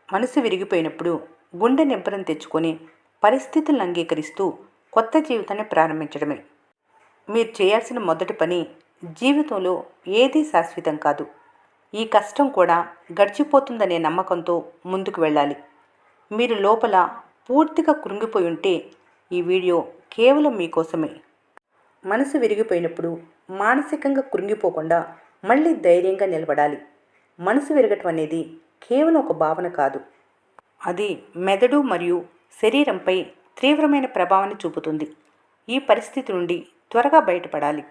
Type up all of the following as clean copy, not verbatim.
మనసు విరిగిపోయినప్పుడు గుండె నింపరం తెచ్చుకొని పరిస్థితులను అంగీకరిస్తూ కొత్త జీవితాన్ని ప్రారంభించడమే మీరు చేయాల్సిన మొదటి పని. జీవితంలో ఏదీ శాశ్వతం కాదు. ఈ కష్టం కూడా గడిచిపోతుందనే నమ్మకంతో ముందుకు వెళ్ళాలి. మీరు లోపల పూర్తిగా కృంగిపోయి ఉంటే ఈ వీడియో కేవలం మీకోసమే. మనసు విరిగిపోయినప్పుడు మానసికంగా కృంగిపోకుండా మళ్ళీ ధైర్యంగా నిలబడాలి. మనసు విరగటం అనేది కేవలం ఒక భావన కాదు, అది మెదడు మరియు శరీరంపై తీవ్రమైన ప్రభావాన్ని చూపుతుంది. ఈ పరిస్థితి నుండి త్వరగా బయటపడాలి.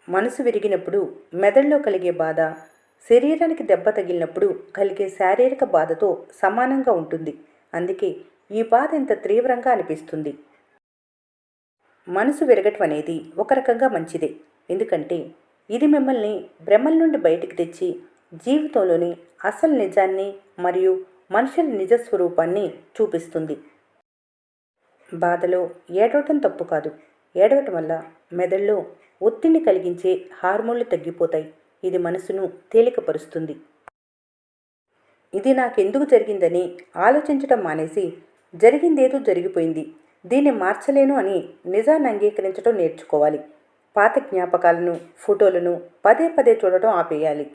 మనసు విరిగినప్పుడు మెదడులో కలిగే బాధ శరీరానికి దెబ్బ తగిలినప్పుడు కలిగే శారీరక బాధతో సమానంగా ఉంటుంది. అందుకే ఈ బాధ ఇంత తీవ్రంగా అనిపిస్తుంది. మనసు విరగటం అనేది ఒక రకంగా మంచిదే, ఎందుకంటే ఇది మిమ్మల్ని భ్రమల నుండి బయటికి తెచ్చి జీవితంలోని అసలు నిజాన్ని మరియు మనుషుల నిజస్వరూపాన్ని చూపిస్తుంది. బాధలో ఏడవటం తప్పు కాదు. ఏడవటం వల్ల మెదడులో ఒత్తిడిని కలిగించే హార్మోన్లు తగ్గిపోతాయి. ఇది మనసును తేలికపరుస్తుంది. ఇది నాకెందుకు జరిగిందని ఆలోచించటం మానేసి జరిగిందేదో జరిగిపోయింది, దీన్ని మార్చలేను అని నిజాన్ని అంగీకరించడం నేర్చుకోవాలి. పాత జ్ఞాపకాలను, ఫోటోలను పదే పదే చూడటం ఆపేయాలి.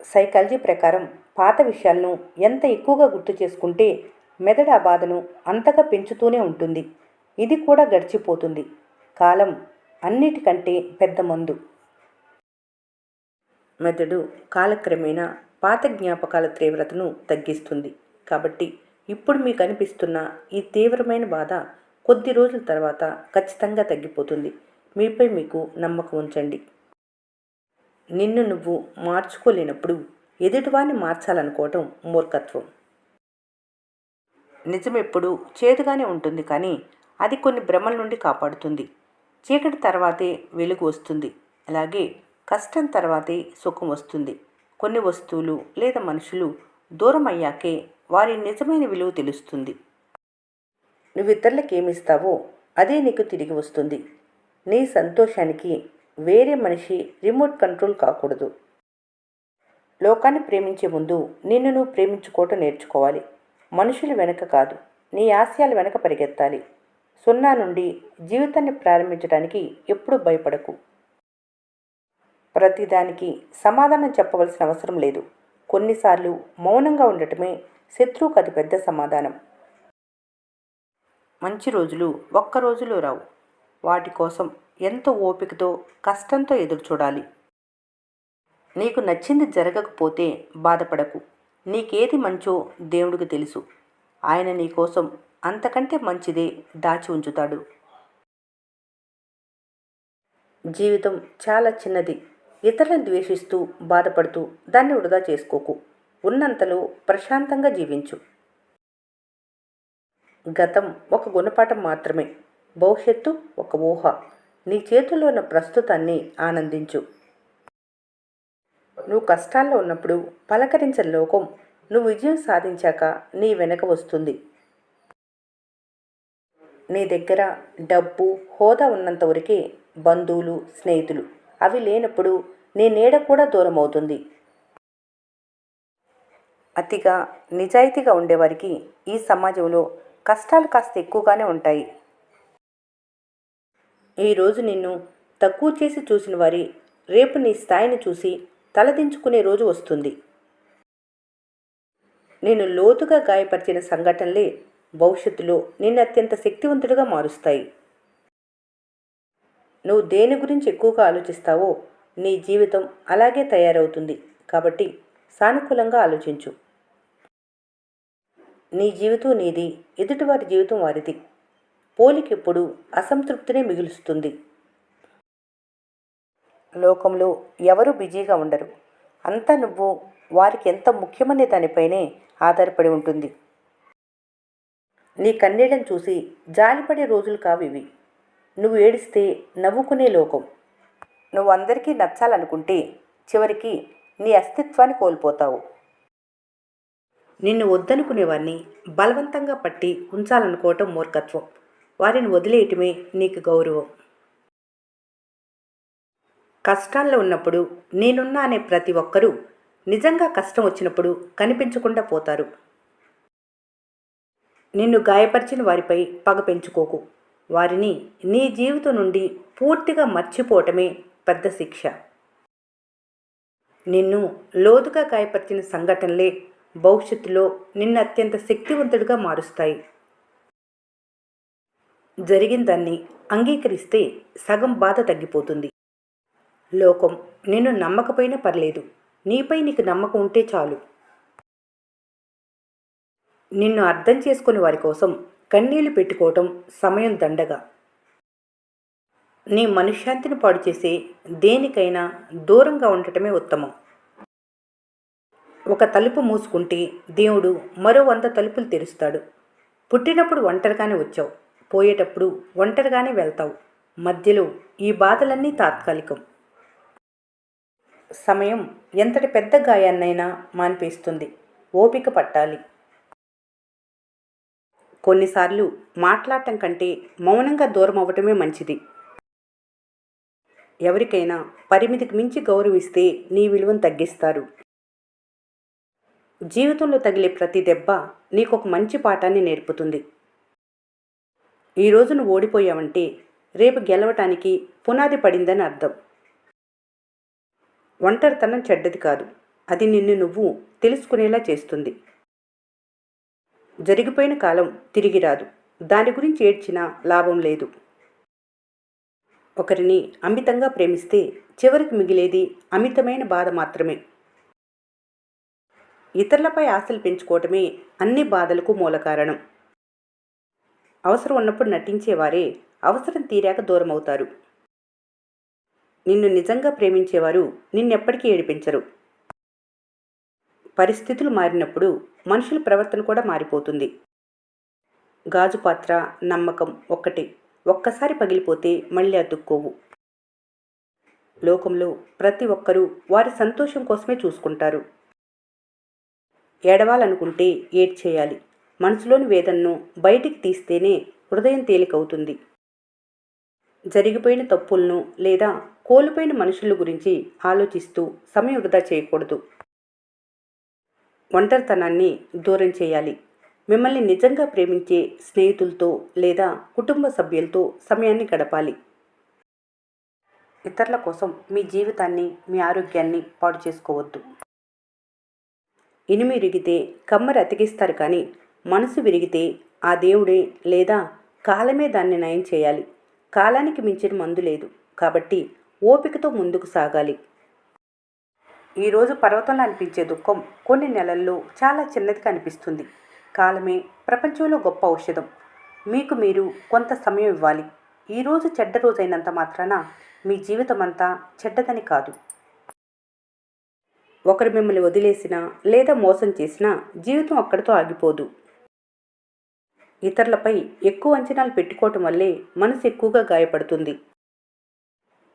సైకాలజీ ప్రకారం పాత విషయాలను ఎంత ఎక్కువగా గుర్తు చేసుకుంటే మెదడు ఆ బాధను అంతగా పెంచుతూనే ఉంటుంది. ఇది కూడా గడిచిపోతుంది. కాలం అన్నిటికంటే పెద్ద మందు. మెదడు కాలక్రమేణా పాత జ్ఞాపకాల తీవ్రతను తగ్గిస్తుంది. కాబట్టి ఇప్పుడు మీకు అనిపిస్తున్న ఈ తీవ్రమైన బాధ కొద్ది రోజుల తర్వాత ఖచ్చితంగా తగ్గిపోతుంది. మీపై మీకు నమ్మకం ఉంచండి. నిన్ను నువ్వు మార్చుకోలేనప్పుడు ఎదుటివాన్ని మార్చాలనుకోవటం మూర్ఖత్వం. నిజం ఎప్పుడు చేదుగానే ఉంటుంది, కానీ అది కొన్ని భ్రమల నుండి కాపాడుతుంది. చీకటి తర్వాతే వెలుగు వస్తుంది, అలాగే కష్టం తర్వాతే సుఖం వస్తుంది. కొన్ని వస్తువులు లేదా మనుషులు దూరం అయ్యాకే వారి నిజమైన విలువ తెలుస్తుంది. నువ్వు ఇతరులకు ఏమిస్తావో అదే నీకు తిరిగి వస్తుంది. నీ సంతోషానికి వేరే మనిషి రిమోట్ కంట్రోల్ కాకూడదు. లోకాన్ని ప్రేమించే ముందు నిన్ను నువ్వు ప్రేమించుకోవటం నేర్చుకోవాలి. మనుషుల వెనక కాదు, నీ ఆశయాల వెనక పరిగెత్తాలి. సున్నా నుండి జీవితాన్ని ప్రారంభించడానికి ఎప్పుడూ భయపడకు. ప్రతిదానికి సమాధానం చెప్పవలసిన అవసరం లేదు. కొన్నిసార్లు మౌనంగా ఉండటమే శత్రువుకు అతిపెద్ద సమాధానం. మంచి రోజులు ఒక్క రోజులో రావు. వాటి కోసం ఎంతో ఓపికతో, కష్టంతో ఎదురు చూడాలి. నీకు నచ్చింది జరగకపోతే బాధపడకు. నీకేది మంచో దేవుడికి తెలుసు. ఆయన నీకోసం అంతకంటే మంచిదే దాచి ఉంచుతాడు. జీవితం చాలా చిన్నది. ఇతరులను ద్వేషిస్తూ బాధపడుతూ దాన్ని వృధా చేసుకోకు. ఉన్నంతలో ప్రశాంతంగా జీవించు. గతం ఒక గుణపాఠం మాత్రమే, భవిష్యత్తు ఒక ఊహ. నీ చేతుల్లో ఉన్న ప్రస్తుతాన్ని ఆనందించు. నువ్వు కష్టాల్లో ఉన్నప్పుడు పలకరించని లోకం నువ్వు విజయం సాధించాక నీ వెనక వస్తుంది. నీ దగ్గర డబ్బు, హోదా ఉన్నంత వరకే బంధువులు, స్నేహితులు. అవి లేనప్పుడు నీ నీడ కూడా దూరం అవుతుంది. అతిగా నిజాయితీగా ఉండేవారికి ఈ సమాజంలో కష్టాలు కాస్త ఎక్కువగానే ఉంటాయి. ఈరోజు నిన్ను తక్కువ చేసి చూసిన వారి రేపు నీ స్థాయిని చూసి తలదించుకునే రోజు వస్తుంది. నేను లోతుగా గాయపరిచిన సంఘటనలే భవిష్యత్తులో నిన్ను అత్యంత శక్తివంతుడిగా మారుస్తాయి. నువ్వు దేని గురించి ఎక్కువగా ఆలోచిస్తావో నీ జీవితం అలాగే తయారవుతుంది. కాబట్టి సానుకూలంగా ఆలోచించు. నీ జీవితం నీది, ఎదుటివారి జీవితం వారిది. పోలికెప్పుడు అసంతృప్తినే మిగులుస్తుంది. లోకంలో ఎవరూ బిజీగా ఉండరు. అంతా నువ్వు వారికి ఎంత ముఖ్యమనే దానిపైనే ఆధారపడి ఉంటుంది. నీ కన్నీళ్ళను చూసి జాలిపడే రోజులు కావు ఇవి. నువ్వు ఏడిస్తే నవ్వుకునే లోకం. నువ్వు అందరికీ నచ్చాలనుకుంటే చివరికి నీ అస్తిత్వాన్ని కోల్పోతావు. నిన్ను వద్దనుకునేవారిని బలవంతంగా పట్టి ఉంచాలనుకోవటం మూర్ఖత్వం. వారిని వదిలేయటమే నీకు గౌరవం. కష్టాల్లో ఉన్నప్పుడు నేనున్నా అనే ప్రతి ఒక్కరూ నిజంగా కష్టం వచ్చినప్పుడు కనిపించకుండా పోతారు. నిన్ను గాయపరిచిన వారిపై పగ పెంచుకోకు. వారిని నీ జీవితం నుండి పూర్తిగా మర్చిపోవటమే పెద్ద శిక్ష. నిన్ను లోతుగా గాయపరిచిన సంఘటనలే భవిష్యత్తులో నిన్ను అత్యంత శక్తివంతుడిగా మారుస్తాయి. జరిగిన దాన్ని అంగీకరిస్తే సగం బాధ తగ్గిపోతుంది. లోకం నిన్ను నమ్మకపోయినా పర్లేదు, నీపై నీకు నమ్మకం ఉంటే చాలు. నిన్ను అర్థం చేసుకుని వారి కోసం కన్నీళ్లు పెట్టుకోవటం సమయం దండగా. నీ మనశ్శాంతిని పాడు చేసే దేనికైనా దూరంగా ఉండటమే ఉత్తమం. ఒక తలుపు మూసుకుంటే దేవుడు మరో 100 తలుపులు తెరుస్తాడు. పుట్టినప్పుడు ఒంటరిగానే వచ్చావు, పోయేటప్పుడు ఒంటరిగానే వెళ్తావు. మధ్యలో ఈ బాధలన్నీ తాత్కాలికం. సమయం ఎంతటి పెద్ద గాయాన్నైనా మాన్పేస్తుంది. ఓపిక పట్టాలి. కొన్నిసార్లు మాట్లాడటం కంటే మౌనంగా దూరం అవ్వటమే మంచిది. ఎవరికైనా పరిమితికి మించి గౌరవిస్తే నీ విలువను తగ్గిస్తారు. జీవితంలో తగిలే ప్రతి దెబ్బ నీకొక మంచి పాఠాన్ని నేర్పుతుంది. ఈరోజు నువ్వు ఓడిపోయావంటే రేపు గెలవటానికి పునాది పడిందని అర్థం. ఒంటరితనం చెడ్డది కాదు, అది నిన్ను నువ్వు తెలుసుకునేలా చేస్తుంది. జరిగిపోయిన కాలం తిరిగి రాదు, దాని గురించి ఏడ్చినా లాభం లేదు. ఒకరిని అమితంగా ప్రేమిస్తే చివరికి మిగిలేది అమితమైన బాధ మాత్రమే. ఇతరులపై ఆశలు పెంచుకోవటమే అన్ని బాధలకు మూల కారణం. అవసరం ఉన్నప్పుడు నటించేవారే అవసరం తీరాక దూరం అవుతారు. నిన్ను నిజంగా ప్రేమించేవారు నిన్నెప్పటికీ ఏడిపించరు. పరిస్థితులు మారినప్పుడు మనుషుల ప్రవర్తన కూడా మారిపోతుంది. గాజు పాత్ర, నమ్మకం ఒక్కటే. ఒక్కసారి పగిలిపోతే మళ్ళీ అతుక్కోవు. లోకంలో ప్రతి ఒక్కరూ వారి సంతోషం కోసమే చూసుకుంటారు. ఏడవాలనుకుంటే ఏడ్చేయాలి. మనసులోని వేదనను బయటికి తీస్తేనే హృదయం తేలికవుతుంది. జరిగిపోయిన తప్పులను లేదా కోల్పోయిన మనుషుల గురించి ఆలోచిస్తూ సమయం వృధా చేయకూడదు. ఒంటరితనాన్ని దూరం చేయాలి. మిమ్మల్ని నిజంగా ప్రేమించే స్నేహితులతో లేదా కుటుంబ సభ్యులతో సమయాన్ని గడపాలి. ఇతరుల కోసం మీ జీవితాన్ని, మీ ఆరోగ్యాన్ని పాడు చేసుకోవద్దు. ఇనుము విరిగితే కమ్మరి అతికిస్తారు, కానీ మనసు విరిగితే ఆ దేవుడే లేదా కాలమే దాన్ని నయం చేయాలి. కాలానికి మించిన మందు లేదు, కాబట్టి ఓపికతో ముందుకు సాగాలి. ఈరోజు పర్వతంలో అనిపించే దుఃఖం కొన్ని నెలల్లో చాలా చిన్నదిగా అనిపిస్తుంది. కాలమే ప్రపంచంలో గొప్ప ఔషధం. మీకు మీరు కొంత సమయం ఇవ్వాలి. ఈరోజు చెడ్డ రోజైనంత మాత్రాన మీ జీవితం అంతా చెడ్డదని కాదు. ఒకరు మిమ్మల్ని వదిలేసినా లేదా మోసం చేసినా జీవితం అక్కడితో ఆగిపోదు. ఇతరులపై ఎక్కువ అంచనాలు పెట్టుకోవటం వల్లే మనసు ఎక్కువగా గాయపడుతుంది.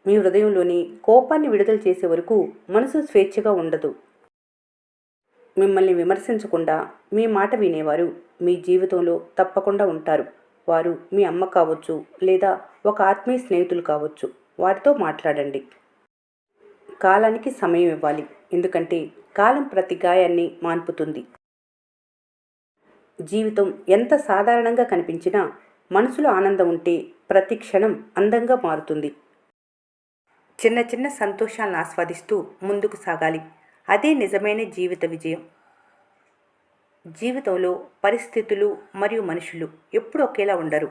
మీ హృదయంలోని కోపాన్ని విడుదల చేసే వరకు మనసు స్వేచ్ఛగా ఉండదు. మిమ్మల్ని విమర్శించకుండా మీ మాట వినేవారు మీ జీవితంలో తప్పకుండా ఉంటారు. వారు మీ అమ్మ కావచ్చు, లేదా ఒక ఆత్మీయ స్నేహితులు కావచ్చు. వారితో మాట్లాడండి. కాలానికి సమయం ఇవ్వాలి, ఎందుకంటే కాలం ప్రతి గాయాన్ని మాన్పుతుంది. జీవితం ఎంత సాధారణంగా కనిపించినా మనసులో ఆనందం ఉంటే ప్రతి క్షణం అందంగా మారుతుంది. చిన్న చిన్న సంతోషాలను ఆస్వాదిస్తూ ముందుకు సాగాలి. అదే నిజమైన జీవిత విజయం. జీవితంలో పరిస్థితులు మరియు మనుషులు ఎప్పుడూ ఒకేలా ఉండరు.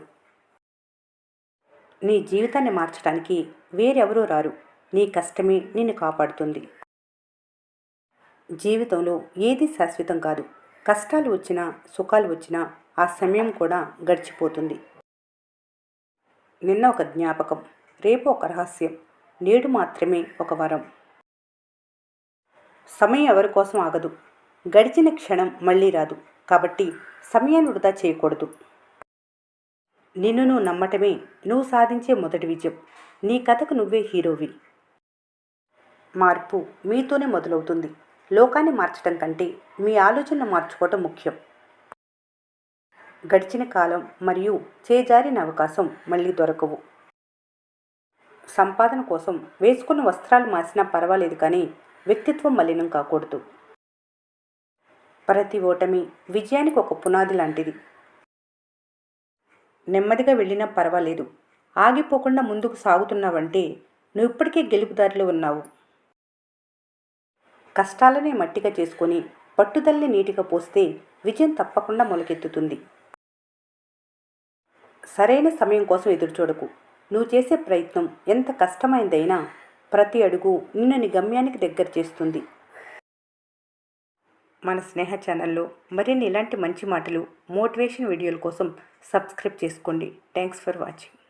నీ జీవితాన్ని మార్చడానికి వేరెవరూ రారు. నీ కష్టమే నిన్ను కాపాడుతుంది. జీవితంలో ఏది శాశ్వతం కాదు. కష్టాలు వచ్చినా సుఖాలు వచ్చినా ఆ సమయం కూడా గడిచిపోతుంది. నిన్న ఒక జ్ఞాపకం, రేపు ఒక రహస్యం, నేడు మాత్రమే ఒక వరం. సమయం ఎవరి కోసం ఆగదు. గడిచిన క్షణం మళ్ళీ రాదు. కాబట్టి సమయాన్ని వృధా చేయకూడదు. నిన్ను నువ్వు నమ్మటమే నువ్వు సాధించే మొదటి విజయం. నీ కథకు నువ్వే హీరోవి. మార్పు మీతోనే మొదలవుతుంది. లోకాన్ని మార్చడం కంటే మీ ఆలోచనలు మార్చుకోవటం ముఖ్యం. గడిచిన కాలం మరియు చేజారిన అవకాశం మళ్ళీ దొరకవు. సంపాదన కోసం వేసుకున్న వస్త్రాలు మార్చినా పర్వాలేదు, కానీ వ్యక్తిత్వం మలినం కాకూడదు. ప్రతి ఓటమి విజయానికి ఒక పునాది లాంటిది. నెమ్మదిగా వెళ్ళినా పర్వాలేదు, ఆగిపోకుండా ముందుకు సాగుతున్నావంటే నువ్వు ఇప్పటికే గెలుపుదారిలో ఉన్నావు. కష్టాలనే మట్టిగా చేసుకొని పట్టుదల్ని నీటిగా పోస్తే విజయం తప్పకుండా మొలకెత్తుతుంది. సరైన సమయం కోసం ఎదురుచూడకు. నువ్వు చేసే ప్రయత్నం ఎంత కష్టమైందైనా ప్రతి అడుగు నిన్ను నీ గమ్యానికి దగ్గర చేస్తుంది. మన స్నేహ ఛానల్లో మరిన్ని ఇలాంటి మంచి మాటలు, మోటివేషన్ వీడియోల కోసం సబ్స్క్రైబ్ చేసుకోండి. Thanks for watching.